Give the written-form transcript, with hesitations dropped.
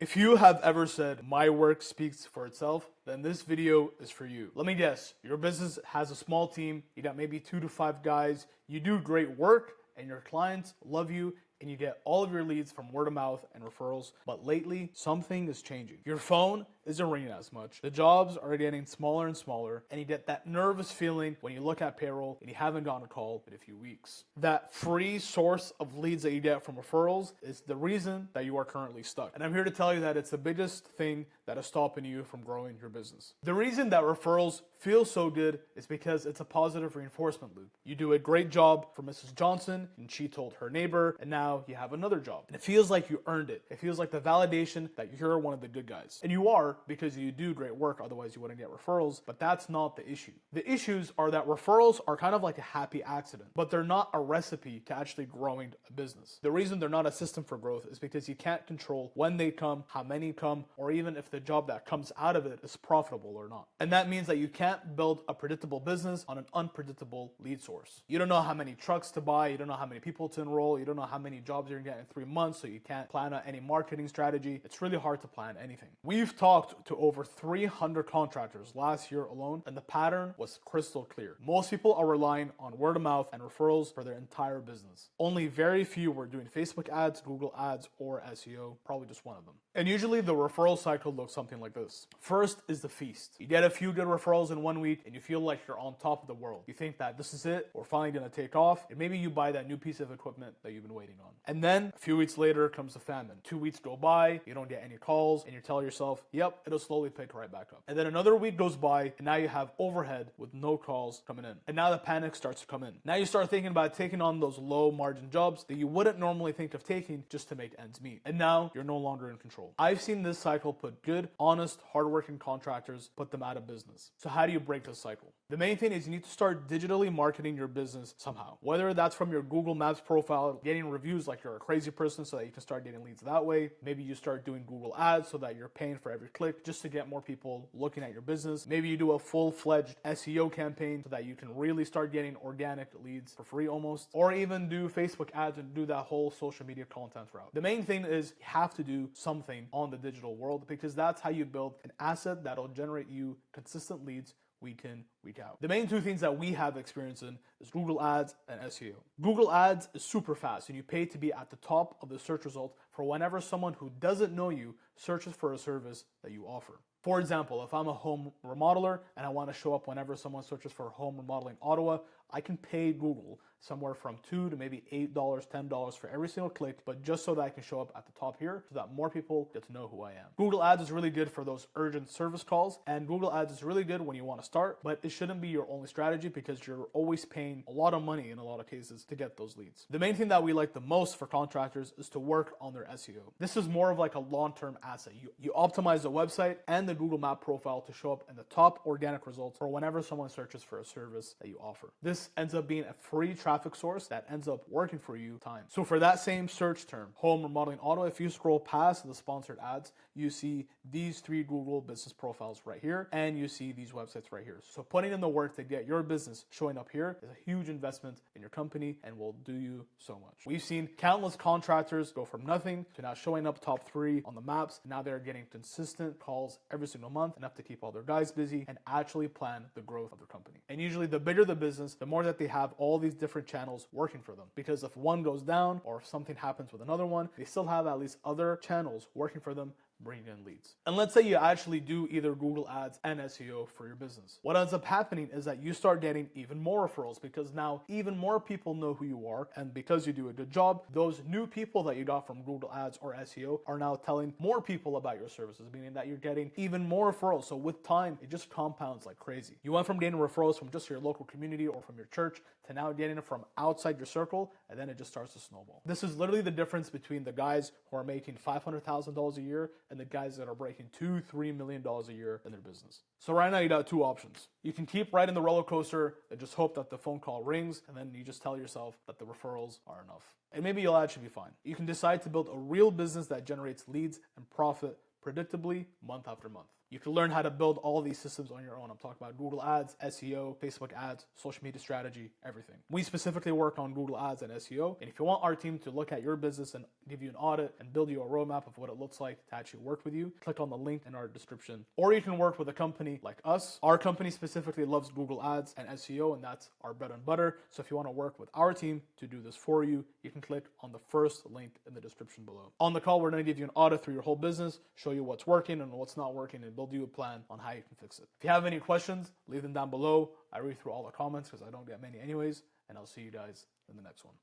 If you have ever said, my work speaks for itself, then this video is for you. Let me guess, your business has a small team, you got maybe 2 to 5 guys, you do great work, and your clients love you, and you get all of your leads from word of mouth and referrals. But lately, something is changing. Your phone isn't ringing as much. The jobs are getting smaller and smaller, and you get that nervous feeling when you look at payroll and you haven't gotten a call in a few weeks. That free source of leads that you get from referrals is the reason that you are currently stuck. And I'm here to tell you that it's the biggest thing that is stopping you from growing your business. The reason that referrals feel so good is because it's a positive reinforcement loop. You do a great job for Mrs. Johnson, and she told her neighbor, and now you have another job. And it feels like you earned it. It feels like the validation that you're one of the good guys. And you are, because you do great work, otherwise you wouldn't get referrals, but that's not the issue. The issues are that referrals are kind of like a happy accident, but they're not a recipe to actually growing a business. The reason they're not a system for growth is because you can't control when they come, how many come, or even if the job that comes out of it is profitable or not. And that means that you can't build a predictable business on an unpredictable lead source. You don't know how many trucks to buy, you don't know how many people to enroll, you don't know how many jobs you're gonna get in 3 months, so you can't plan out any marketing strategy. It's really hard to plan anything. We've talked to over 300 contractors last year alone, and the pattern was crystal clear. Most people are relying on word of mouth and referrals for their entire business. Only very few were doing Facebook ads, Google ads, or SEO, probably just one of them. And usually the referral cycle looks something like this. First is the feast. You get a few good referrals in 1 week and you feel like you're on top of the world. You think that this is it, we're finally gonna take off, and maybe you buy that new piece of equipment that you've been waiting on. And then a few weeks later comes the famine. 2 weeks go by, you don't get any calls, and you tell yourself, yep, it'll slowly pick right back up. And then another week goes by, and now you have overhead with no calls coming in. And now the panic starts to come in. Now you start thinking about taking on those low margin jobs that you wouldn't normally think of taking just to make ends meet. And now you're no longer in control. I've seen this cycle put good, honest, hardworking contractors, put them out of business. So how do you break this cycle? The main thing is you need to start digitally marketing your business somehow. Whether that's from your Google Maps profile, getting reviews like you're a crazy person so that you can start getting leads that way. Maybe you start doing Google ads so that you're paying for every click just to get more people looking at your business. Maybe you do a full-fledged SEO campaign so that you can really start getting organic leads for free almost. Or even do Facebook ads and do that whole social media content route. The main thing is you have to do something on the digital world because that's how you build an asset that'll generate you consistent leads week in, week out. The main two things that we have experience in is Google Ads and SEO. Google Ads is super fast and you pay to be at the top of the search result for whenever someone who doesn't know you searches for a service that you offer. For example, if I'm a home remodeler and I want to show up whenever someone searches for home remodeling Ottawa, I can pay Google somewhere from $2 to maybe $8, $10 for every single click, but just so that I can show up at the top here so that more people get to know who I am. Google Ads is really good for those urgent service calls, and Google Ads is really good when you want to start, but it shouldn't be your only strategy because you're always paying a lot of money in a lot of cases to get those leads. The main thing that we like the most for contractors is to work on their SEO. This is more of like a long-term asset. You optimize the website and the Google Map profile to show up in the top organic results for whenever someone searches for a service that you offer. This ends up being a free traffic source that ends up working for you time. So for that same search term, home remodeling Ottawa, if you scroll past the sponsored ads, you see these 3 Google business profiles right here, and you see these websites right here. So putting in the work to get your business showing up here is a huge investment in your company and will do you so much. We've seen countless contractors go from nothing to now showing up top 3 on the maps. Now they're getting consistent calls every single month, enough to keep all their guys busy and actually plan the growth of their company. And usually the bigger the business, the more that they have all these different channels working for them. Because if one goes down or if something happens with another one, they still have at least other channels working for them, bringing in leads. And let's say you actually do either Google Ads and SEO for your business. What ends up happening is that you start getting even more referrals because now even more people know who you are, and because you do a good job, those new people that you got from Google Ads or SEO are now telling more people about your services, meaning that you're getting even more referrals. So with time, it just compounds like crazy. You went from getting referrals from just your local community or from your church to now getting it from outside your circle, and then it just starts to snowball. This is literally the difference between the guys who are making $500,000 a year and the guys that are breaking $2-3 million a year in their business. So right now you got 2 options. You can keep riding the roller coaster and just hope that the phone call rings, and then you just tell yourself that the referrals are enough. And maybe you'll actually be fine. You can decide to build a real business that generates leads and profit predictably month after month. You can learn how to build all these systems on your own. I'm talking about Google Ads, SEO, Facebook ads, social media strategy, everything. We specifically work on Google Ads and SEO. And if you want our team to look at your business and give you an audit and build you a roadmap of what it looks like to actually work with you, click on the link in our description. Or you can work with a company like us. Our company specifically loves Google Ads and SEO, and that's our bread and butter. So if you want to work with our team to do this for you, you can click on the first link in the description below. On the call, we're going to give you an audit through your whole business, show you what's working and what's not working, and build you a plan on how you can fix it. If you have any questions, leave them down below. I read through all the comments because I don't get many anyways, and I'll see you guys in the next one.